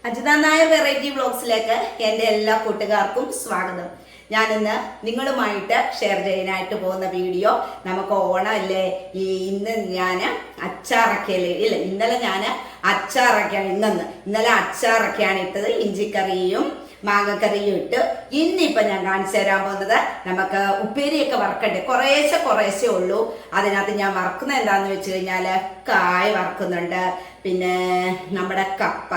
Ajitha Nair variety വ്ലോഗ്സിലേക്ക് എൻ്റെ എല്ലാ കൂട്ടുകാർക്കും സ്വാഗതം. ഞാനിന്ന് നിങ്ങളുമായിട്ട് ഷെയർ ചെയ്യാനായിട്ട് പോകുന്ന വീഡിയോ നമുക്ക് ഓണമല്ലേ. ഇന്ന് ഞാൻ അച്ചാറൊക്കെയല്ലേ ഇല്ല ഇന്നലെ ഞാൻ അച്ചാറൊക്കെയാണ് ഇന്നലെ അച്ചാറൊക്കെയാണ് ഇട്ടത്. ഇഞ്ചിക്കറിയും മാങ്ങക്കറിയും ഇട്ട് ഇന്നിപ്പം ഞാൻ കാണിച്ചു തരാൻ പോകുന്നത് നമുക്ക് ഉപ്പേരിയൊക്കെ വറക്കണ്ടേ. കുറേശ്ശെ ഉള്ളൂ. അതിനകത്ത് ഞാൻ വറക്കുന്നത് എന്താണെന്ന് വെച്ച് കഴിഞ്ഞാൽ കായ വറക്കുന്നുണ്ട്, പിന്നെ നമ്മുടെ കപ്പ,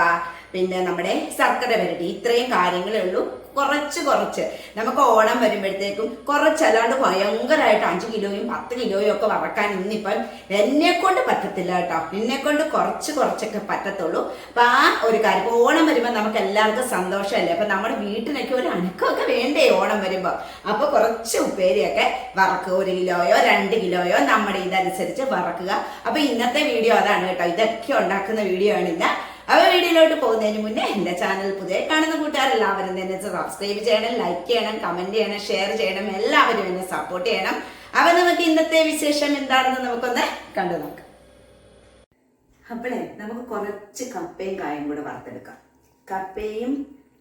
പിന്നെ നമ്മുടെ ശർക്കര വരട്ടി. ഇത്രയും കാര്യങ്ങളേ ഉള്ളൂ. കുറച്ച് നമുക്ക് ഓണം വരുമ്പോഴത്തേക്കും കുറച്ചല്ലാണ്ട് ഭയങ്കരമായിട്ട് 5 കിലോയും 10 കിലോയും ഒക്കെ വറക്കാൻ ഇന്നിപ്പം എന്നെ കൊണ്ട് പറ്റത്തില്ല കേട്ടോ. എന്നെ കൊണ്ട് കുറച്ചൊക്കെ പറ്റത്തുള്ളൂ. അപ്പൊ ആ ഒരു കാര്യം, ഓണം വരുമ്പോൾ നമുക്ക് എല്ലാവർക്കും സന്തോഷമല്ലേ. അപ്പൊ നമ്മുടെ വീട്ടിനൊക്കെ ഒരു അനക്കമൊക്കെ വേണ്ടേ ഓണം വരുമ്പോ. അപ്പൊ കുറച്ച് ഉപ്പേരിയൊക്കെ വറക്കുക. 1 കിലോയോ 2 കിലോയോ നമ്മുടെ ഇതനുസരിച്ച് വറക്കുക. അപ്പൊ ഇന്നത്തെ വീഡിയോ അതാണ് കേട്ടോ. ഇതൊക്കെ ഉണ്ടാക്കുന്ന വീഡിയോ ആണ് ഇന്ന്. വീഡിയോയിലോട്ട് പോകുന്നതിന് മുന്നേ എൻ്റെ ചാനൽ പുതിയ കാണുന്ന കൂട്ടുകാരെല്ലാവരും തന്നെ സബ്സ്ക്രൈബ് ചെയ്യണം, ലൈക്ക് ചെയ്യണം, കമന്റ് ചെയ്യണം, ഷെയർ ചെയ്യണം. എല്ലാവരും എന്നെ സപ്പോർട്ട് ചെയ്യണം. അപ്പൊ നമുക്ക് ഇന്നത്തെ വിശേഷം എന്താണെന്ന് നമുക്കൊന്ന് കണ്ടു നോക്കാം. അപ്പോഴേ നമുക്ക് കുറച്ച് കപ്പയും കായും കൂടെ വറുത്തെടുക്കാം. കപ്പയും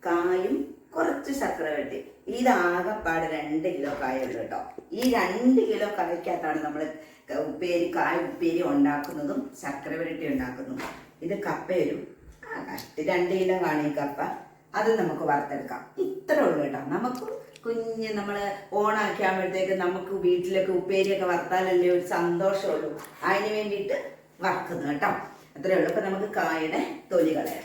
കായും കുറച്ച് ശർക്കര വരട്ടി. ഇതാകെപ്പാട് 2 കിലോ കായുള്ളൂ കേട്ടോ. ഈ 2 കിലോ കായ്ക്കകത്താണ് നമ്മൾ കായ ഉപ്പേരി ഉണ്ടാക്കുന്നതും ശർക്കര വരട്ടി ഉണ്ടാക്കുന്നതും. ഇത് കപ്പ ഒരു 2 കിലോ കാണി കപ്പ. അത് നമുക്ക് വറുത്തെടുക്കാം. ഇത്ര ഉള്ളു കേട്ടോ. നമുക്ക് നമ്മൾ ഓണാക്കിയാകുമ്പോഴത്തേക്ക് നമുക്ക് വീട്ടിലൊക്കെ ഉപ്പേരിയൊക്കെ വറുത്താലല്ലേ ഒരു സന്തോഷമുള്ളൂ. അതിന് വേണ്ടിയിട്ട് വറുക്കുന്നു കേട്ടോ. അത്രേ ഉള്ളൂ. അപ്പൊ നമുക്ക് കായയുടെ തൊലി കളയാം.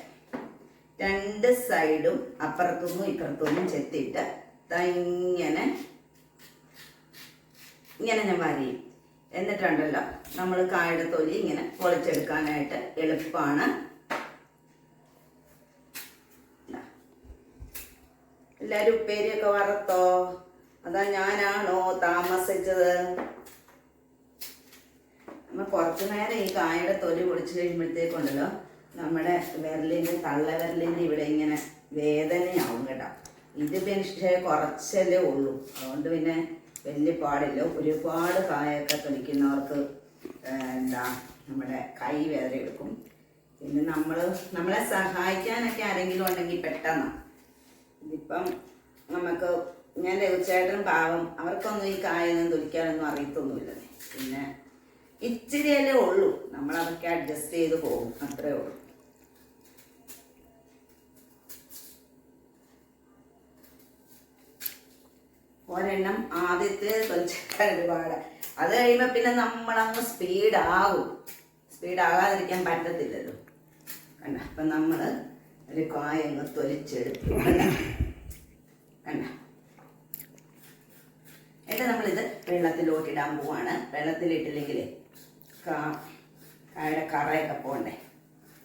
2 സൈഡും അപ്പുറത്തുനിന്നും ഇപ്പുറത്തുനിന്നും ചെത്തിയിട്ട് ഇങ്ങനെ ഞാൻ വരയും. എന്നിട്ടുണ്ടല്ലോ നമ്മൾ കായയുടെ തൊലി ഇങ്ങനെ പൊളിച്ചെടുക്കാനായിട്ട് എളുപ്പമാണ്. എല്ലാവരും ഉപ്പേരിയൊക്കെ വറുത്തോ? അതാ ഞാനാണോ താമസിച്ചത്? നമ്മൾ കുറച്ചു നേരം ഈ കായയുടെ തൊലി പൊളിച്ചു കഴിയുമ്പോഴത്തേക്കുണ്ടല്ലോ നമ്മുടെ തള്ളവിരലിൻ്റെ ഇവിടെ ഇങ്ങനെ വേദനയാവും കേട്ടോ. ഇത് പിന്നെ കുറച്ചല്ലേ ഉള്ളൂ. അതുകൊണ്ട് പിന്നെ വലിയ പാടില്ല. ഒരുപാട് കായൊക്കെ തൊലിക്കുന്നവർക്ക് നമ്മുടെ കൈ വേദന എടുക്കും. പിന്നെ നമ്മളെ സഹായിക്കാനൊക്കെ ആരെങ്കിലും ഉണ്ടെങ്കിൽ പെട്ടെന്ന്. ഇതിപ്പം നമുക്ക് ഞാൻ രഘുചേട്ടൻ പാവം, അവർക്കൊന്നും ഈ കായൊന്നും തൊലിക്കാനൊന്നും അറിയത്തൊന്നുമില്ല. പിന്നെ ഇച്ചിരിയല്ലേ ഉള്ളൂ. നമ്മളതൊക്കെ അഡ്ജസ്റ്റ് ചെയ്ത് പോകും, അത്രേ ഉള്ളൂ. ഒരെണ്ണം ആദ്യത്തെ തൊലിച്ചെടുക്കാൻ ഒരുപാട്. അത് കഴിയുമ്പോൾ പിന്നെ നമ്മളങ്ങ് സ്പീഡാകാതിരിക്കാൻ പറ്റത്തില്ലല്ലോ. കണ്ട അപ്പം നമ്മൾ ഒരു കായങ്ങ് തൊലിച്ചെടുത്തു. കണ്ട എന്നിട്ട് നമ്മളിത് വെള്ളത്തിലോട്ടിടാൻ പോവാണ്. വെള്ളത്തിലിട്ടില്ലെങ്കിൽ കായയുടെ കറയൊക്കെ പോകണ്ടേ.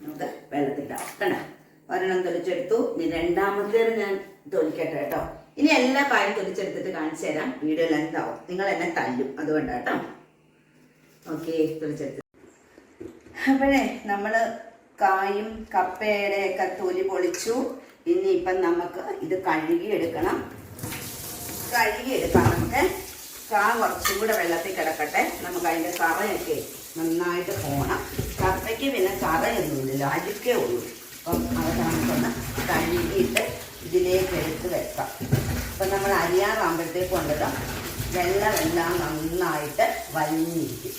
നമുക്ക് വെള്ളത്തിലിടാം. കണ്ട ഒരെണ്ണം തൊലിച്ചെടുത്തു. ഇനി രണ്ടാമത്തേത് ഞാൻ തൊലിക്കട്ടെ കേട്ടോ. ഇനി എല്ലാ കായും തൊലിച്ചെടുത്തിട്ട് കാണിച്ചു തരാം. വീഡിയോയിൽ എന്താവും, നിങ്ങൾ എന്നെ തല്ലും, അതുകൊണ്ടാട്ടോ. ഓക്കെ, തൊലിച്ചെടുത്ത്. അപ്പോഴേ നമ്മൾ കായും കപ്പയുടെ ഒക്കെ തൊലി പൊളിച്ചു. ഇനിയിപ്പം നമുക്ക് ഇത് കഴുകിയെടുക്കാം. നമുക്ക് കുറച്ചും കൂടെ വെള്ളത്തിൽ കിടക്കട്ടെ. നമുക്ക് അതിൻ്റെ കറയൊക്കെ നന്നായിട്ട് പോകണം. കപ്പയ്ക്ക് പിന്നെ കറയൊന്നുമില്ലല്ലോ, അഴുക്കേ ഉള്ളൂ. അപ്പം അതൊക്കെ നമുക്കൊന്ന് കഴുകിയിട്ട് ഇതിലേക്ക് എടുത്ത് വെക്കാം. അപ്പം നമ്മൾ അരിയാറാകുമ്പോഴത്തേക്കും ഉണ്ടല്ലോ വെള്ളമെല്ലാം നന്നായിട്ട് വലിഞ്ഞിരിക്കും.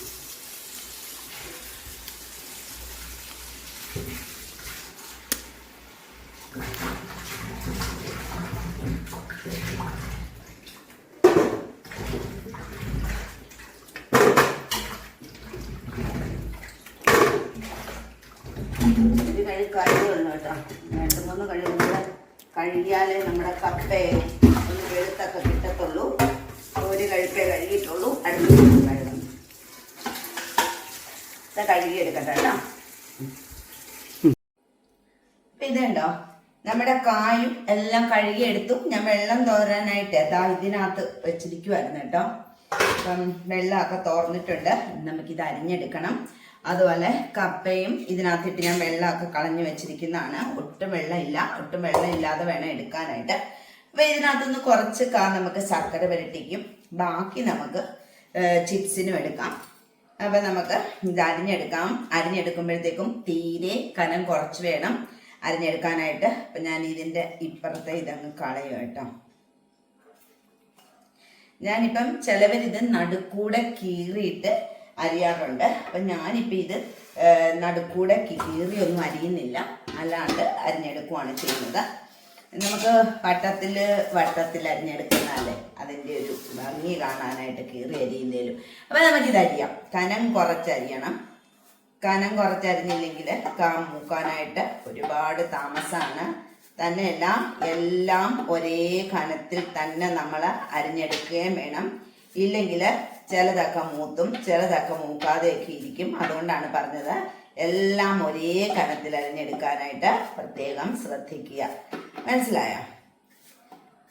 ഒരു കഴുകായുള്ളൂ കേട്ടോ. 2-3 കഴുകുമ്പോൾ കഴുകിയാലേ നമ്മുടെ കപ്പയെ ഒന്ന് വെളുത്തൊക്കെ കിട്ടത്തുള്ളൂ. ഒരു കഴുപ്പേ കഴുകിയിട്ടുള്ളൂ. അടുത്ത കഴുകണം. കഴുകിയെടുക്കട്ടെ കേട്ടോ. ഇതുണ്ടോ നമ്മുടെ കായും എല്ലാം കഴുകിയെടുത്തു. ഞാൻ വെള്ളം തോരാനായിട്ട് ഇതിനകത്ത് വെച്ചിരിക്കുമായിരുന്നു കേട്ടോ. അപ്പം വെള്ളമൊക്കെ തോർന്നിട്ടുണ്ട്. നമുക്കിത് അരിഞ്ഞെടുക്കണം. അതുപോലെ കപ്പയും ഇതിനകത്തിട്ട് ഞാൻ വെള്ളമൊക്കെ കളഞ്ഞു വെച്ചിരിക്കുന്നതാണ്. ഒട്ടും വെള്ളം ഇല്ലാതെ വേണം എടുക്കാനായിട്ട്. അപ്പൊ ഇതിനകത്തുനിന്ന് കുറച്ച് നമുക്ക് ശർക്കര വരട്ടിക്കും, ബാക്കി നമുക്ക് ചിപ്സിനും എടുക്കാം. അപ്പൊ നമുക്ക് ഇത് അരിഞ്ഞെടുക്കാം. അരിഞ്ഞെടുക്കുമ്പോഴത്തേക്കും തീരെ കനം കുറച്ച് വേണം. അരിഞ്ഞെടുക്കാനായിട്ട്. അപ്പം ഞാൻ ഇതിൻ്റെ ഇപ്പുറത്തെ ഇതങ്ങ് കളയും കേട്ടോ. ഞാനിപ്പം ചിലവരിത് നടുക്കൂടെ കീറിയിട്ട് അരിയാറുണ്ട്. അപ്പം ഞാനിപ്പോൾ ഇത് നടുക്കൂടെ കീറിയൊന്നും അരിയുന്നില്ല, അല്ലാണ്ട് അരിഞ്ഞെടുക്കുവാണ് ചെയ്യുന്നത്. നമുക്ക് വട്ടത്തിൽ അരിഞ്ഞെടുക്കുന്നതല്ലേ അതിൻ്റെ ഒരു ഭംഗി കാണാനായിട്ട് കീറി അരിയുന്നതിലും. അപ്പം നമുക്കിത് അരിയാം. കനം കുറച്ചരിയണം. കനം കുറച്ചരിഞ്ഞില്ലെങ്കിൽ മൂക്കാനായിട്ട് ഒരുപാട് താമസമാണ്. തന്നെയല്ല, എല്ലാം ഒരേ കനത്തിൽ തന്നെ നമ്മൾ അരിഞ്ഞെടുക്കുകയും വേണം. ഇല്ലെങ്കിൽ ചിലതൊക്കെ മൂത്തും ചിലതൊക്കെ മൂക്കാതെയൊക്കെ ഇരിക്കും. അതുകൊണ്ടാണ് പറഞ്ഞത് എല്ലാം ഒരേ കനത്തിൽ അരിഞ്ഞെടുക്കാനായിട്ട് പ്രത്യേകം ശ്രദ്ധിക്കുക. മനസ്സിലായോ?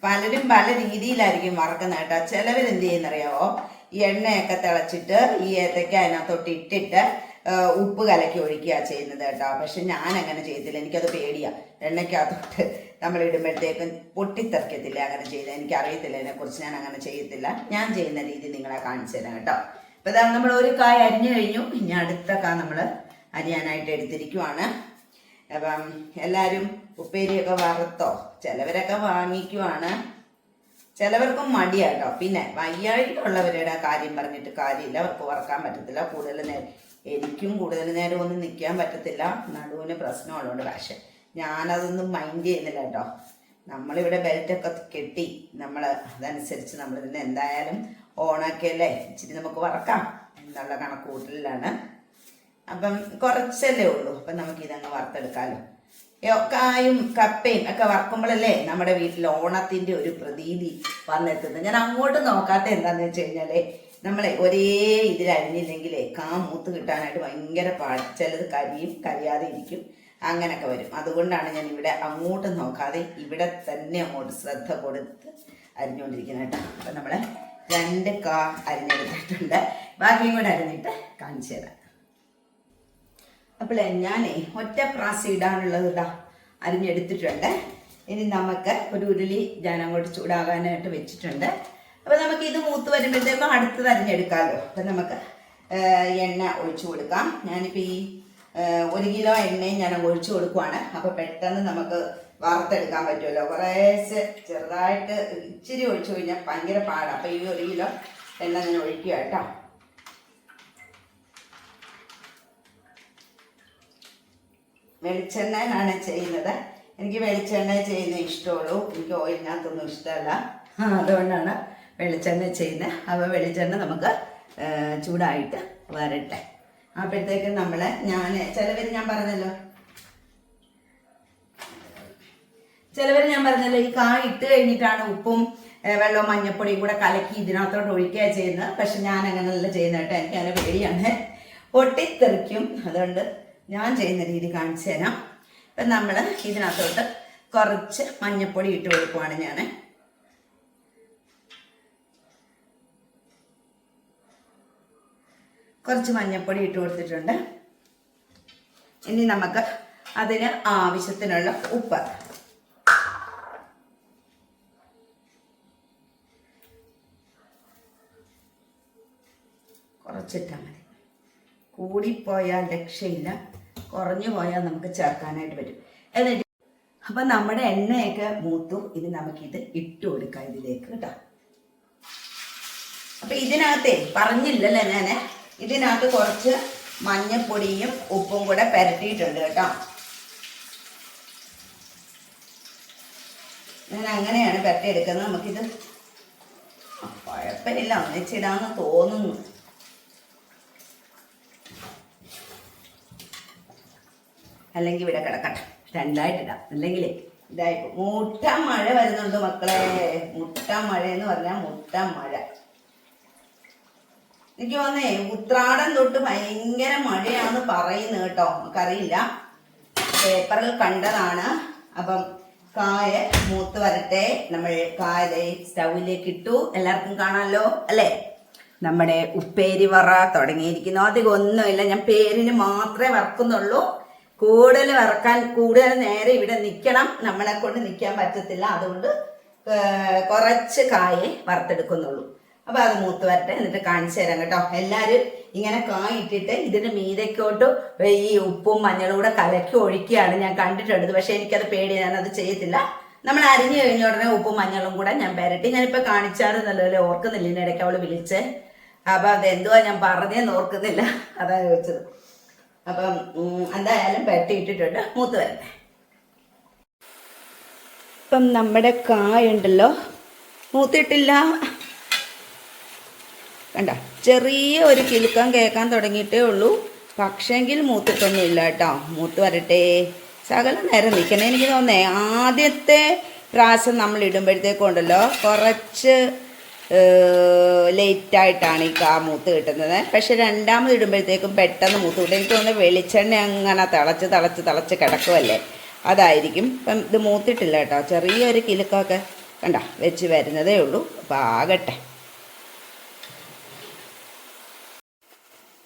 പലരും പല രീതിയിലായിരിക്കും വറക്കുന്നത് കേട്ടോ. ചിലവരെന്ത് ചെയ്യുന്നറിയാവോ, ഈ എണ്ണയൊക്കെ തിളച്ചിട്ട് ഈ ഏത്തയ്ക്ക അതിനകത്തോട്ട് ഇട്ടിട്ട് ഉപ്പ് കലക്കി ഒഴിക്കുക ചെയ്യുന്നത് കേട്ടോ. പക്ഷെ ഞാൻ അങ്ങനെ ചെയ്തില്ല, എനിക്കത് പേടിയാണ്. എണ്ണയ്ക്കകത്തോട്ട് നമ്മൾ ഇടുമ്പോഴത്തേക്കും പൊട്ടിത്തെറിക്കത്തില്ല അങ്ങനെ ചെയ്ത്. എനിക്കറിയത്തില്ല ഇതിനെക്കുറിച്ച്, ഞാൻ അങ്ങനെ ചെയ്യത്തില്ല. ഞാൻ ചെയ്യുന്ന രീതി നിങ്ങളെ കാണിച്ചു തരാം കേട്ടോ. അപ്പോൾ ഇതാ നമ്മൾ ഒരു കായ അരിഞ്ഞു കഴിഞ്ഞു. ഇനി അടുത്ത കായ നമ്മൾ അരിയാനായിട്ട് എടുത്തിരിക്കുവാണ്. അപ്പം എല്ലാവരും ഉപ്പേരിയൊക്കെ വറുത്തോ? ചിലവരൊക്കെ വാങ്ങിക്കുവാണ്, ചിലവർക്കും മടിയാട്ടോ. പിന്നെ വയ്യാഴികയുള്ളവരുടെ കാര്യം പറഞ്ഞിട്ട് കാര്യമില്ല, അവർക്ക് വറക്കാൻ പറ്റത്തില്ല കൂടുതൽ നേരം. എനിക്കും കൂടുതൽ നേരം ഒന്നും നിൽക്കാൻ പറ്റത്തില്ല, നടുവിന് പ്രശ്നമുള്ളതുകൊണ്ട്. പക്ഷെ ഞാനതൊന്നും മൈൻഡ് ചെയ്യുന്നില്ല കേട്ടോ. നമ്മളിവിടെ ബെൽറ്റൊക്കെ കെട്ടി നമ്മൾ അതനുസരിച്ച് നമ്മളിതിന് എന്തായാലും ഓണൊക്കെയല്ലേ, ഇച്ചിരി നമുക്ക് വറക്കാം എന്നുള്ള കണക്കൂട്ടലിലാണ്. അപ്പം കുറച്ചല്ലേ ഉള്ളൂ, അപ്പം നമുക്കിതങ്ങ് വറുത്തെടുക്കാമല്ലോ. കായും കപ്പയും ഒക്കെ വറക്കുമ്പോഴല്ലേ നമ്മുടെ വീട്ടിൽ ഓണത്തിൻ്റെ ഒരു പ്രതീതി വന്നെത്തുന്നത്. ഞാൻ അങ്ങോട്ട് നോക്കാത്ത എന്താന്ന് വെച്ച് കഴിഞ്ഞാലേ, നമ്മളെ ഒരേ ഇതിലരിഞ്ഞില്ലെങ്കിലേ മൂത്ത് കിട്ടാനായിട്ട് ഭയങ്കര പാട്. ചിലത് കരിയാതെ ഇരിക്കും, അങ്ങനെയൊക്കെ വരും. അതുകൊണ്ടാണ് ഞാൻ ഇവിടെ അങ്ങോട്ട് നോക്കാതെ ഇവിടെ തന്നെ അങ്ങോട്ട് ശ്രദ്ധ കൊടുത്ത് അരിഞ്ഞുകൊണ്ടിരിക്കുന്നത് കേട്ടോ. അപ്പം നമ്മൾ 2 കാ അരിഞ്ഞെടുത്തിട്ടുണ്ട്. ബാക്കിയും കൂടെ അരിഞ്ഞിട്ട് കാണിച്ചു തരാം. അപ്പോൾ ഞാനേ ഒറ്റ പ്രാവശ്യം ഇടാനുള്ളത് ഇതാ അരിഞ്ഞെടുത്തിട്ടുണ്ട്. ഇനി നമുക്ക് ഒരു ഉരുളി ഞാൻ അങ്ങോട്ട് ചൂടാകാനായിട്ട് വെച്ചിട്ടുണ്ട്. അപ്പോൾ നമുക്ക് ഇത് മൂത്ത് വരുമ്പോഴത്തേക്കും അടുത്തത് അരിഞ്ഞെടുക്കാമല്ലോ. അപ്പം നമുക്ക് എണ്ണ ഒഴിച്ചു കൊടുക്കാം. ഞാനിപ്പോൾ ഈ 1 കിലോ എണ്ണയും ഞാൻ ഒഴിച്ചു കൊടുക്കുവാണ്. അപ്പോൾ പെട്ടെന്ന് നമുക്ക് വറുത്തെടുക്കാൻ പറ്റുമല്ലോ. കുറേശ്ശെ ചെറുതായിട്ട് ഇച്ചിരി ഒഴിച്ചു കഴിഞ്ഞാൽ ഭയങ്കര പാടാണ്. അപ്പോൾ ഈ 1 കിലോ എണ്ണ ഞാൻ ഒഴിക്കുക കേട്ടോ. വെളിച്ചെണ്ണയിലാണ് ചെയ്യുന്നത്. എനിക്ക് വെളിച്ചെണ്ണ ചെയ്യുന്നത് ഇഷ്ടമുള്ളൂ, എനിക്ക് ഓയിലിനകത്തൊന്നും ഇഷ്ടമല്ല. അതുകൊണ്ടാണ് വെളിച്ചെണ്ണ ചെയ്യുന്നത്. അപ്പോൾ വെളിച്ചെണ്ണ നമുക്ക് ചൂടായിട്ട് വരട്ടെ. അപ്പോഴത്തേക്കും ചിലവർ ഞാൻ പറഞ്ഞല്ലോ ഈ കായ ഇട്ട് കഴിഞ്ഞിട്ടാണ് ഉപ്പും വെള്ളവും മഞ്ഞപ്പൊടിയും കൂടെ കലക്കി ഇതിനകത്തോട്ട് ഒഴിക്കുക ചെയ്യുന്നത്. പക്ഷെ ഞാൻ അങ്ങനെയല്ല ചെയ്യുന്നത് കേട്ടോ. എനിക്ക് അങ്ങനെ പേടിയാണ്, പൊട്ടിത്തെറിക്കും. അതുകൊണ്ട് ഞാൻ ചെയ്യുന്ന രീതി കാണിച്ചു തരാം. ഇപ്പം നമ്മൾ ഇതിനകത്തോട്ട് കുറച്ച് മഞ്ഞപ്പൊടി ഇട്ട് കൊടുക്കുവാണ് ഞാൻ. കുറച്ച് മഞ്ഞപ്പൊടി ഇട്ട് കൊടുത്തിട്ടുണ്ട്. ഇനി നമുക്ക് അതിന് ആവശ്യത്തിനുള്ള ഉപ്പ്, കുറച്ചിട്ടാൽ മതി. കൂടിപ്പോയാൽ രക്ഷയില്ല, കുറഞ്ഞു പോയാൽ നമുക്ക് ചേർക്കാനായിട്ട് പറ്റും. എന്നിട്ട് അപ്പം നമ്മുടെ എണ്ണയൊക്കെ മൂത്തു. ഇനി നമുക്കിത് ഇട്ട് കൊടുക്കാം ഇതിലേക്ക് കേട്ടോ. അപ്പം ഇതിനകത്തേ പറഞ്ഞില്ലല്ലോ ഞാൻ, ഇതിനകത്ത് കുറച്ച് മഞ്ഞപ്പൊടിയും ഉപ്പും കൂടെ പുരട്ടിയിട്ടുണ്ട് കേട്ടോ. ഞാൻ അങ്ങനെയാണ് പുരട്ടിയെടുക്കുന്നത്. നമുക്കിത് കുഴപ്പമില്ല, ഒന്നിച്ചിടാന്ന് തോന്നുന്നു. അല്ലെങ്കിൽ ഇവിടെ കിടക്കട്ടെ, 2ആയിട്ടിടാം. അല്ലെങ്കിൽ ഇതായിപ്പോ മുട്ട മഴ വരുന്നുണ്ട് മക്കളെ. മുട്ട മഴ എന്ന് പറഞ്ഞാൽ മുട്ട മഴ. എനിക്ക് വന്നേ ഉത്രാടം തൊട്ട് ഭയങ്കര മഴയാന്ന് പറയുന്നു കേട്ടോ. നമുക്കറിയില്ല, പേപ്പറിൽ കണ്ടതാണ്. അപ്പം കായ മൂത്ത് വരട്ടെ. നമ്മൾ കായ സ്റ്റൗവിലേക്ക് ഇട്ടു. എല്ലാവർക്കും കാണാമല്ലോ അല്ലേ? നമ്മുടെ ഉപ്പേരി വറ തുടങ്ങിയിരിക്കുന്നു. അധികം ഒന്നുമില്ല, ഞാൻ പേരിന് മാത്രമേ വറക്കുന്നുള്ളൂ. കൂടുതൽ നേരം ഇവിടെ നിൽക്കണം, നമ്മളെ കൊണ്ട് നിൽക്കാൻ പറ്റത്തില്ല. അതുകൊണ്ട് കുറച്ച് കായേ വറുത്തെടുക്കുന്നുള്ളൂ. അപ്പോൾ അത് മൂത്ത് വരട്ടെ, എന്നിട്ട് കാണിച്ചു തരാം കേട്ടോ. എല്ലാവരും ഇങ്ങനെ കായ് ഇട്ടിട്ട് ഇതിന് മീതയ്ക്കോട്ട് ഈ ഉപ്പും മഞ്ഞളും കൂടെ കലക്കി ഒഴിക്കുകയാണ് ഞാൻ കണ്ടിട്ടുണ്ട്. പക്ഷെ എനിക്കത് പേടി, ഞാനത് ചെയ്യത്തില്ല. നമ്മൾ അരിഞ്ഞു കഴിഞ്ഞ ഉടനെ ഉപ്പും മഞ്ഞളും കൂടെ ഞാൻ പെരട്ടി. ഞാനിപ്പോൾ കാണിച്ചായിരുന്നല്ലോ, ഓർക്കുന്നില്ല, ഇതിനിടയ്ക്ക് അവൾ വിളിച്ച്. അപ്പം അതെന്തുവാ ഞാൻ പറഞ്ഞതെന്ന് ഓർക്കുന്നില്ല, അതാ ചോദിച്ചത്. അപ്പം എന്തായാലും പെരട്ടി ഇട്ടിട്ടുണ്ട്, മൂത്ത് വരട്ടെ. ഇപ്പം നമ്മുടെ കായുണ്ടല്ലോ, മൂത്തിട്ടില്ല കണ്ട, ചെറിയ ഒരു കിലുക്കം കേൾക്കാൻ തുടങ്ങിയിട്ടേ ഉള്ളൂ. പക്ഷെങ്കിൽ മൂത്തിട്ടൊന്നുമില്ല കേട്ടോ. മൂത്ത് വരട്ടെ, ശകലം നേരം നിൽക്കണേ. എനിക്ക് തോന്നേ ആദ്യത്തെ പ്രാവശ്യം നമ്മൾ ഇടുമ്പോഴത്തേക്കും ഉണ്ടല്ലോ കുറച്ച് ലേറ്റായിട്ടാണ് ഈ മൂത്ത് കിട്ടുന്നത്. പക്ഷെ രണ്ടാമത് ഇടുമ്പോഴത്തേക്കും പെട്ടെന്ന് മൂത്ത് കിട്ടും. എനിക്ക് തോന്നുന്നത് വെളിച്ചെണ്ണ അങ്ങനെ തിളച്ച് കിടക്കുമല്ലേ, അതായിരിക്കും. ഇപ്പം ഇത് മൂത്തിട്ടില്ല കേട്ടോ, ചെറിയൊരു കിലുക്കൊക്കെ കണ്ട വെച്ച് വരുന്നതേ ഉള്ളൂ. അപ്പം ആകട്ടെ.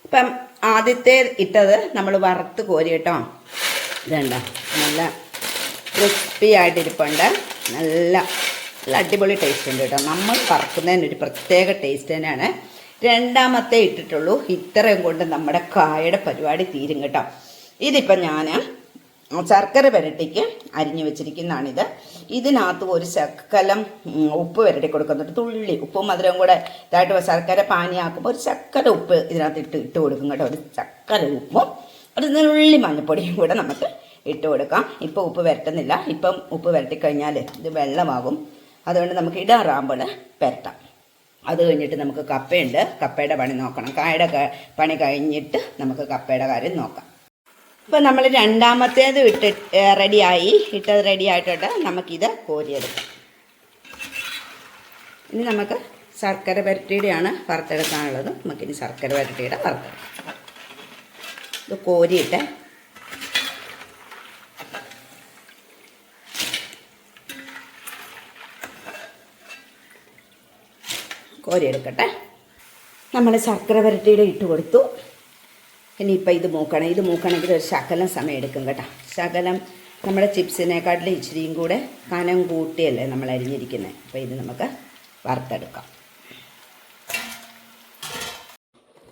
ഇപ്പം ആദ്യത്തെ ഇട്ടത് നമ്മൾ വറുത്ത് കോരി കേട്ടോ. ഇതുണ്ട, നല്ല ക്രിസ്പി ആയിട്ടിരിപ്പുണ്ട്. നല്ല അടിപൊളി ടേസ്റ്റ് ഉണ്ട് കേട്ടോ. നമ്മൾ വറുക്കുന്നതിനൊരു പ്രത്യേക ടേസ്റ്റ് തന്നെയാണ്. രണ്ടാമത്തെ ഇട്ടിട്ടുള്ളൂ. ഇത്രയും കൊണ്ട് നമ്മുടെ കായയുടെ പരിപാടി തീരും കേട്ടോ. ഇതിപ്പം ഞാൻ ശർക്കര പുരട്ടിക്ക് അരിഞ്ഞു വെച്ചിരിക്കുന്നതാണിത്. ഇതിനകത്ത് ഒരു ശക്കലം ഉപ്പ് പുരട്ടി കൊടുക്കുന്നുണ്ട്. തുള്ളി ഉപ്പും മധുരവും കൂടെ ഇതായിട്ട് ശർക്കര പാനിയാക്കുമ്പോൾ ഒരു ശക്കല ഉപ്പ് ഇതിനകത്ത് ഇട്ട് കൊടുക്കും കേട്ടോ. ഒരു ശക്കല ഉപ്പും ഒരു നുള്ളി മഞ്ഞപ്പൊടിയും കൂടെ നമുക്ക് ഇട്ട് കൊടുക്കാം. ഇപ്പം ഉപ്പ് പുരട്ടുന്നില്ല. ഇപ്പം ഉപ്പ് പുരട്ടിക്കഴിഞ്ഞാൽ ഇത് വെള്ളമാകും. അതുകൊണ്ട് നമുക്ക് ഇടാറാകുമ്പോൾ പുരട്ടാം. അത് കഴിഞ്ഞിട്ട് നമുക്ക് കപ്പയുണ്ട്, കപ്പയുടെ പണി നോക്കണം. കായയുടെ പണി കഴിഞ്ഞിട്ട് നമുക്ക് കപ്പയുടെ കാര്യം നോക്കാം. ഇപ്പം നമ്മൾ രണ്ടാമത്തേത് ഇട്ടത് റെഡി ആയിട്ടുണ്ട്. നമുക്കിത് കോരിയെടുക്കാം. ഇനി നമുക്ക് ശർക്കര പുരട്ടിയുടെയാണ് വറുത്തെടുക്കാനുള്ളത്. നമുക്കിനി ശർക്കര പുരട്ടിയുടെ വറുത്തെടുക്കാം. ഇത് കോരിയിട്ട് കോരിയെടുക്കട്ടെ. നമ്മൾ ശർക്കര പുരട്ടിയുടെ ഇട്ട് കൊടുത്തു. ഇനിയിപ്പോൾ ഇത് മൂക്കണമെങ്കിൽ ഒരു ശകലം സമയം എടുക്കും കേട്ടോ. ശകലം നമ്മുടെ ചിപ്സിനെക്കാട്ടിലും ഇച്ചിരിയും കൂടെ കനം കൂട്ടിയല്ലേ നമ്മൾ അരിഞ്ഞിരിക്കുന്നത്. അപ്പോൾ ഇത് നമുക്ക് വറുത്തെടുക്കാം.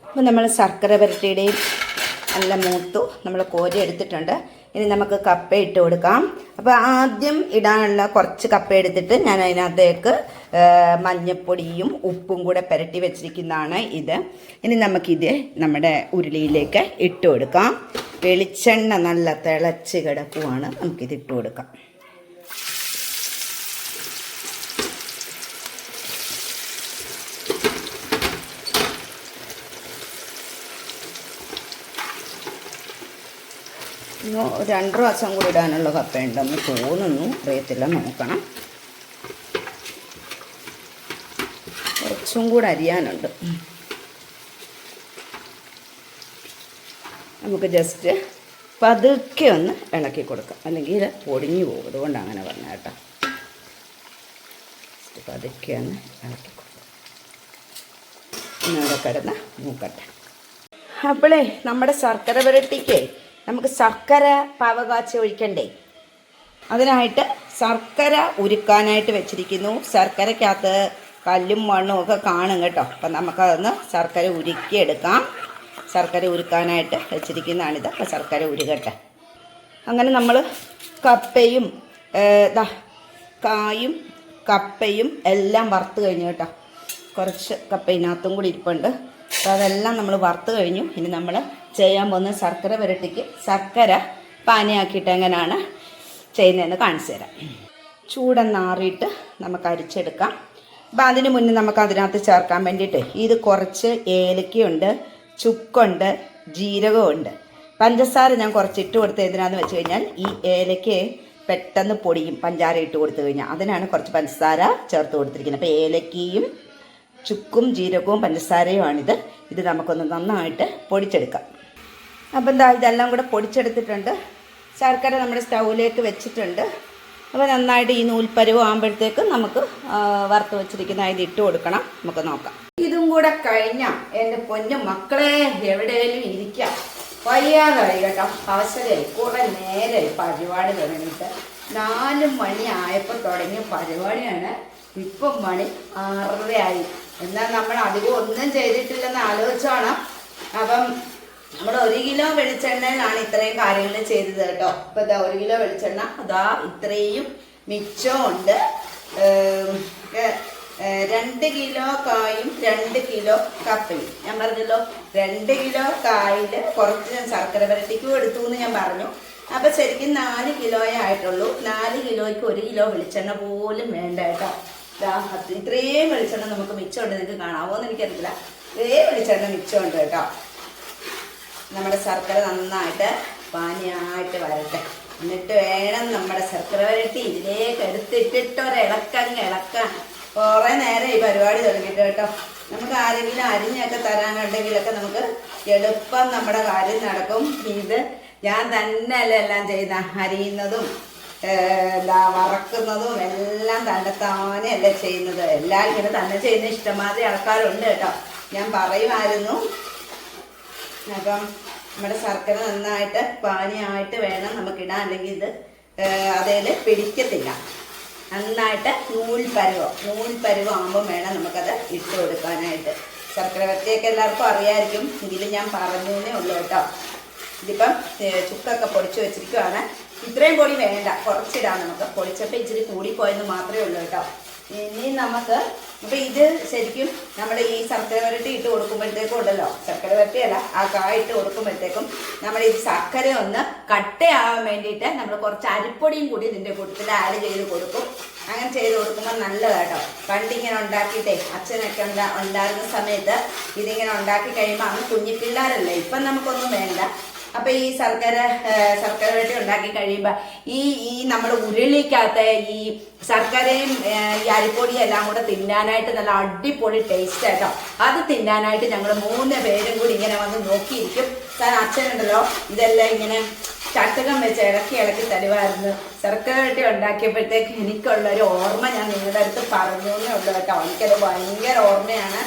അപ്പോൾ നമ്മൾ ശർക്കര പുരട്ടിയുടെയും നല്ല മൂത്തു നമ്മൾ കോരി എടുത്തിട്ടുണ്ട്. ഇനി നമുക്ക് കപ്പ ഇട്ട് കൊടുക്കാം. അപ്പോൾ ആദ്യം ഇടാനുള്ള കുറച്ച് കപ്പ എടുത്തിട്ട് ഞാൻ അതിനകത്തേക്ക് മഞ്ഞപ്പൊടിയും ഉപ്പും കൂടെ പുരട്ടി വെച്ചിരിക്കുന്നതാണ് ഇത്. ഇനി നമുക്കിത് നമ്മുടെ ഉരുളിയിലേക്ക് ഇട്ട് കൊടുക്കാം. വെളിച്ചെണ്ണ നല്ല തിളച്ച് കിടക്കുവാണ്. നമുക്കിത് ഇട്ട് കൊടുക്കാം. രണ്ട് പ്രാവശ്യം കൂടി ഇടാനുള്ള കപ്പയുണ്ടെന്ന് തോന്നുന്നു, അറിയത്തില്ല, നോക്കണം. കുറച്ചും കൂടെ അരിയാനുണ്ട്. നമുക്ക് ജസ്റ്റ് പതുക്കെ ഒന്ന് ഇളക്കി കൊടുക്കാം, അല്ലെങ്കിൽ പൊടിഞ്ഞു പോകും. അതുകൊണ്ട് അങ്ങനെ പറഞ്ഞ കേട്ടോ. ജസ്റ്റ് പതുക്കെ ഒന്ന് ഇളക്കി കൊടുക്കാം. ഇന്നവിടെ കിടന്ന് മൂക്കട്ടെ. അപ്പോളേ നമ്മുടെ ശർക്കര പുരട്ടിക്ക് നമുക്ക് ശർക്കര പാവ് കാച്ചി ഒഴിക്കണ്ടേ. അതിനായിട്ട് ശർക്കര ഉരുക്കാനായിട്ട് വെച്ചിരിക്കുന്നു. ശർക്കരക്കകത്ത് കല്ലും മണ്ണും ഒക്കെ കാണും കേട്ടോ. അപ്പം നമുക്കതൊന്ന് ശർക്കര ഉരുക്കിയെടുക്കാം. ശർക്കര ഉരുക്കാനായിട്ട് വെച്ചിരിക്കുന്നതാണിത്. അപ്പം ശർക്കര ഉരുകട്ടെ. അങ്ങനെ നമ്മൾ കപ്പയും കായും കപ്പയും എല്ലാം വറുത്ത് കഴിഞ്ഞു കേട്ടോ. കുറച്ച് കപ്പ ഇതിനകത്തും കൂടി ഇരിപ്പുണ്ട്. അപ്പോൾ അതെല്ലാം നമ്മൾ വറുത്ത് കഴിഞ്ഞു. ഇനി നമ്മൾ ചെയ്യാൻ പോകുന്ന ശർക്കര പുരട്ടിക്ക് ശർക്കര പാനിയാക്കിയിട്ട് എങ്ങനെയാണ് ചെയ്യുന്നതെന്ന് കാണിച്ചു തരാം. ചൂടെന്നാറിയിട്ട് നമുക്ക് അരിച്ചെടുക്കാം. അപ്പം അതിന് മുന്നേ നമുക്ക് അതിനകത്ത് ചേർക്കാൻ വേണ്ടിയിട്ട് ഇത് കുറച്ച് ഏലക്കയുണ്ട്, ചുക്കുണ്ട്, ജീരകമുണ്ട്. പഞ്ചസാര ഞാൻ കുറച്ച് ഇട്ട് കൊടുത്ത് എന്തിനാന്ന് വെച്ച് കഴിഞ്ഞാൽ ഈ ഏലയ്ക്ക് പെട്ടെന്ന് പൊടിയും പഞ്ചാര ഇട്ട് കൊടുത്തു കഴിഞ്ഞാൽ. അതിനാണ് കുറച്ച് പഞ്ചസാര ചേർത്ത് കൊടുത്തിരിക്കുന്നത്. അപ്പോൾ ഏലക്കയും ചുക്കും ജീരകവും പഞ്ചസാരയുമാണിത്. ഇത് നമുക്കൊന്ന് നന്നായിട്ട് പൊടിച്ചെടുക്കാം. അപ്പം എന്താ ഇതെല്ലാം കൂടെ പൊടിച്ചെടുത്തിട്ടുണ്ട്. ശർക്കര നമ്മുടെ സ്റ്റൗവിലേക്ക് വെച്ചിട്ടുണ്ട്. അപ്പോൾ നന്നായിട്ട് ഈ നൂൽപ്പരുവ് ആകുമ്പോഴത്തേക്ക് നമുക്ക് വറുത്ത് വെച്ചിരിക്കുന്ന ഇത് ഇട്ട് കൊടുക്കണം. നമുക്ക് നോക്കാം. ഇതും കൂടെ കഴിഞ്ഞാൽ എൻ്റെ പൊന്നു മക്കളെ എവിടെയെങ്കിലും ഇരിക്കാം. വയ്യാതായി കേട്ടോ. അവസരമായി കൂടെ നേരെ പരിപാടി തുടങ്ങിയിട്ട് 4 മണി ആയപ്പോൾ തുടങ്ങിയ പരിപാടിയാണ്. ഇപ്പം മണി 6:30 എന്നാൽ നമ്മൾ അധികം ഒന്നും ചെയ്തിട്ടില്ലെന്ന് ആലോചിച്ചോണം. അപ്പം നമ്മൾ 1 കിലോ വെളിച്ചെണ്ണയിലാണ് ഇത്രയും കാര്യങ്ങൾ ചെയ്തത് കേട്ടോ. ഇപ്പം ഇതാ 1 കിലോ വെളിച്ചെണ്ണ അതാ ഇത്രയും മിച്ചമുണ്ട്. 2 കിലോ കായും 2 കിലോ കപ്പയും. ഞാൻ പറഞ്ഞല്ലോ 2 കിലോ കായിൽ കുറച്ച് ഞാൻ ശർക്കര വരട്ടിക്കും എടുത്തു എന്ന് ഞാൻ പറഞ്ഞു. അപ്പം ശരിക്കും 4 കിലോയേ ആയിട്ടുള്ളൂ. 4 കിലോയ്ക്ക് 1 കിലോ വെളിച്ചെണ്ണ പോലും വേണ്ട കേട്ടോ. ഇത്രയും വെളിച്ചെണ്ണ നമുക്ക് മിച്ചമുണ്ട്. നിങ്ങൾക്ക് കാണാമോ എന്ന് എനിക്കറിയില്ല. ഇത്രയും വെളിച്ചെണ്ണ മിച്ചമുണ്ട് കേട്ടോ. നമ്മുടെ ശർക്കര നന്നായിട്ട് പാനിയായിട്ട് വരട്ടെ. എന്നിട്ട് വേണം നമ്മുടെ ശർക്കര വരട്ടി ഇതിലേക്ക് എടുത്തിട്ടിട്ട് ഇളക്കാൻ. കുറേ നേരം ഈ പരിപാടി തുടങ്ങിയിട്ട് കേട്ടോ. നമുക്ക് ആരെങ്കിലും അരിഞ്ഞൊക്കെ തരാനുണ്ടെങ്കിലൊക്കെ നമുക്ക് എളുപ്പം നമ്മുടെ കാര്യം നടക്കും. ഇത് ഞാൻ തന്നെയല്ല എല്ലാം ചെയ്യുന്ന, അരിയുന്നതും വറക്കുന്നതും എല്ലാം തന്നെത്താനെ അല്ല ചെയ്യുന്നത്. എല്ലാം ഇങ്ങനെ തന്നെ ചെയ്യുന്ന ഇഷ്ടമാതിരി ആൾക്കാരുണ്ട് കേട്ടോ. ഞാൻ പറയുമായിരുന്നു. അപ്പം നമ്മുടെ ശർക്കര നന്നായിട്ട് പാനിയായിട്ട് വേണം നമുക്കിടാൻ, അല്ലെങ്കിൽ ഇത് അതേൽ പിടിക്കത്തില്ല. നന്നായിട്ട് നൂൽ പരുവം ആകുമ്പം വേണം നമുക്കത് ഇട്ട് കൊടുക്കാനായിട്ട്. ശർക്കര വരട്ടിയൊക്കെ എല്ലാവർക്കും അറിയാമായിരിക്കും, എങ്കിലും ഞാൻ പറഞ്ഞേ ഉള്ളൂ കേട്ടോ. ഇതിപ്പം ചുക്കൊക്കെ പൊടിച്ച് വെച്ചിരിക്കുവാണ്. ഇത്രയും പൊടി വേണ്ട, കുറച്ചിടാം നമുക്ക്. പൊടിച്ചപ്പോൾ ഇച്ചിരി കൂടിപ്പോയെന്ന് മാത്രമേ ഉള്ളൂ കേട്ടോ. ഇനി നമുക്ക് അപ്പം ഇത് ശരിക്കും നമ്മൾ ഈ ശർക്കര വരട്ടി ഇട്ട് കൊടുക്കുമ്പോഴത്തേക്കും ഉണ്ടല്ലോ, ശർക്കര വരട്ടിയല്ല ആ കായ ഇട്ട് കൊടുക്കുമ്പോഴത്തേക്കും നമ്മൾ ഈ ശർക്കര ഒന്ന് കട്ടയാവാൻ വേണ്ടിയിട്ട് നമ്മൾ കുറച്ച് അരിപ്പൊടിയും കൂടി ഇതിൻ്റെ കൂട്ടത്തിൽ ആഡ് ചെയ്ത് കൊടുക്കും. അങ്ങനെ ചെയ്ത് കൊടുക്കുമ്പോൾ നല്ലതാട്ടോ. പണ്ടിങ്ങനെ ഉണ്ടാക്കിയിട്ടേ അച്ഛനൊക്കെ ഉണ്ടായിരുന്ന സമയത്ത് ഇതിങ്ങനെ ഉണ്ടാക്കി കഴിയുമ്പോൾ അന്ന് കുഞ്ഞി പിള്ളേരല്ലേ, ഇപ്പം നമുക്കൊന്നും വേണ്ട. അപ്പം ഈ ശർക്കര വരട്ടി ഉണ്ടാക്കി കഴിയുമ്പോൾ ഈ നമ്മൾ ഉരുളിക്കകത്ത് ഈ ശർക്കരയും ഈ അരിപ്പൊടിയും എല്ലാം കൂടെ തിന്നാനായിട്ട് നല്ല അടിപൊളി ടേസ്റ്റ് ആയിട്ടോ. അത് തിന്നാനായിട്ട് ഞങ്ങൾ 3 പേരും കൂടി ഇങ്ങനെ വന്ന് നോക്കിയിരിക്കും. അച്ഛനുണ്ടല്ലോ ഇതെല്ലാം ഇങ്ങനെ ചട്ടകം വെച്ച് ഇളക്കി തരുമായിരുന്നു. ശർക്കര വരട്ടി ഉണ്ടാക്കിയപ്പോഴത്തേക്ക് എനിക്കുള്ളൊരു ഓർമ്മ ഞാൻ നിങ്ങളുടെ അടുത്ത് പറഞ്ഞു എന്നേ ഉള്ളൂ കേട്ടോ. എനിക്കത് ഭയങ്കര ഓർമ്മയാണ്.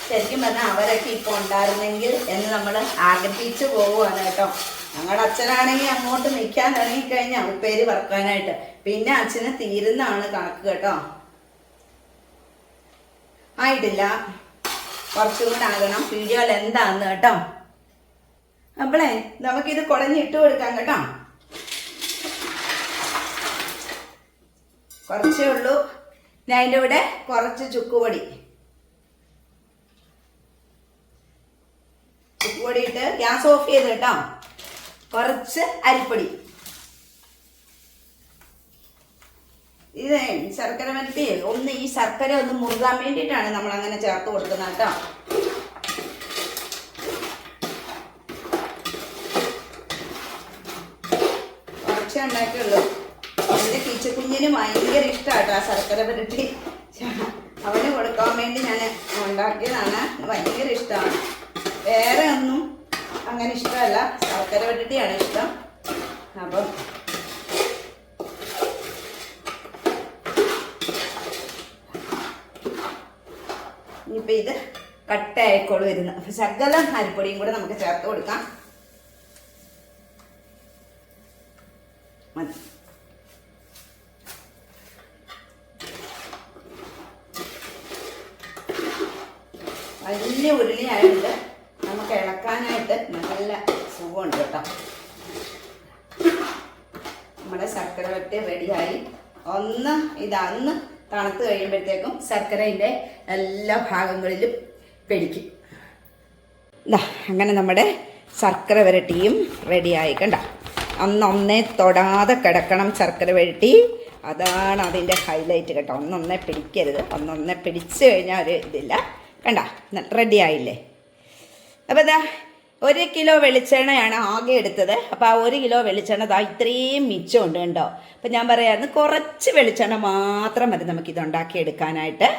ശരിക്കും പറഞ്ഞാൽ അവരൊക്കെ ഇപ്പോൾ ഉണ്ടായിരുന്നെങ്കിൽ എന്ന് നമ്മൾ ആഗ്രഹിച്ചു പോവുകയാണ് കേട്ടോ. ഞങ്ങളുടെ അച്ഛനാണെങ്കിൽ അങ്ങോട്ട് നിൽക്കാൻ ഇറങ്ങിക്കഴിഞ്ഞാൽ ഉപ്പേരി വറക്കാനായിട്ട്, പിന്നെ അച്ഛന് തീരുന്നതാണ് കണക്ക് കേട്ടോ. ആയിട്ടില്ല, കുറച്ചും കൂടെ ആകണം. വീഡിയോയിൽ എന്താന്ന് കേട്ടോ. അപ്പോളേ നമുക്കിത് കുടഞ്ഞിട്ട് കൊടുക്കാം കേട്ടോ. കുറച്ചേ ഉള്ളൂ. ഞാൻ അതിൻ്റെ കൂടെ കുറച്ച് ചുക്കുപൊടി ഇട്ട് ഗ്യാസ് ഓഫ് ചെയ്ത് കേട്ടോ. കുറച്ച് അരിപ്പൊടി. ഇത് ശർക്കര വരട്ടി ഒന്ന് ഈ ശർക്കര ഒന്ന് മുറുകാൻ വേണ്ടിയിട്ടാണ് നമ്മൾ അങ്ങനെ ചേർത്ത് കൊടുക്കുന്നത് കേട്ടോ. കുറച്ചേ ഉണ്ടാക്കിയുള്ളൂ. എൻ്റെ കിച്ചുകുഞ്ഞിന് ഭയങ്കര ഇഷ്ടമാട്ടോ ആ ശർക്കര വരട്ടി. അവന് കൊടുക്കാൻ വേണ്ടി ഞാൻ ഉണ്ടാക്കിയതാണ്. ഭയങ്കര ഇഷ്ടമാണ്. വേറെ ഒന്നും അങ്ങനെ ഇഷ്ടമല്ല, ശർക്കര വരട്ടിയാണ് ഇഷ്ടം. അപ്പം ഇനിയിപ്പോൾ ഇത് കട്ടയായിക്കോളൂ വരുന്നു. അപ്പം ശകലം അരിപ്പൊടിയും കൂടെ നമുക്ക് ചേർത്ത് കൊടുക്കാം. മതി. വലിയ ഉരുളിയായിട്ട് നമുക്ക് ഇളക്കാനായിട്ട് നല്ല സുഖമുണ്ട് കേട്ടോ. നമ്മുടെ ശർക്കര വരട്ടി റെഡിയായി. ഒന്ന് തണുത്ത് കഴിയുമ്പോഴത്തേക്കും ശർക്കരയുടെ എല്ലാ ഭാഗങ്ങളിലും പിടിക്കും. അങ്ങനെ നമ്മുടെ ശർക്കര വരട്ടിയും റെഡിയായി കണ്ട. ഒന്നൊന്നേ തൊടാതെ കിടക്കണം ശർക്കര വരട്ടി. അതാണ് അതിൻ്റെ ഹൈലൈറ്റ് കേട്ടോ. ഒന്നൊന്നേ പിടിക്കരുത്. ഒന്നൊന്നേ പിടിച്ചു കഴിഞ്ഞാൽ ഒരു ഇതില്ല. കണ്ട റെഡിയായില്ലേ. അപ്പോൾ ഇതാ 1 കിലോ വെളിച്ചെണ്ണയാണ് ആകെ എടുത്തത്. അപ്പോൾ ആ 1 കിലോ വെളിച്ചെണ്ണ ഇത്രയും മിച്ചമുണ്ട് കേട്ടോ. അപ്പം ഞാൻ പറയാമായിരുന്നു കുറച്ച് വെളിച്ചെണ്ണ മാത്രം മതി നമുക്കിതുണ്ടാക്കി എടുക്കാനായിട്ട്.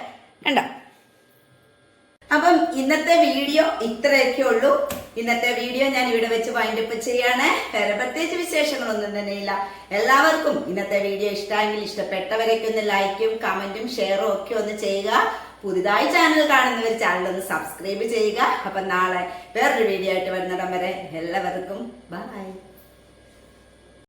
കണ്ടോ. അപ്പം ഇന്നത്തെ വീഡിയോ ഇത്രയൊക്കെ ഉള്ളൂ. ഇന്നത്തെ വീഡിയോ ഞാൻ ഇവിടെ വെച്ച് വൈൻഡപ്പ് ചെയ്യാണ്. വേറെ പ്രത്യേകിച്ച് വിശേഷങ്ങളൊന്നും തന്നെയില്ല. എല്ലാവർക്കും ഇന്നത്തെ വീഡിയോ ഇഷ്ടമെങ്കിൽ ഇഷ്ടപ്പെട്ടവരൊക്കെ ഒന്ന് ലൈക്കും കമൻറ്റും ഷെയറും ഒക്കെ ഒന്ന് ചെയ്യുക. പുതുതായി ചാനൽ കാണുന്നവർ ചാനൽ ഒന്ന് സബ്സ്ക്രൈബ് ചെയ്യുക. അപ്പം നാളെ വേറൊരു വീഡിയോ ആയിട്ട് വരുന്നിടം വരെ എല്ലാവർക്കും ബൈ.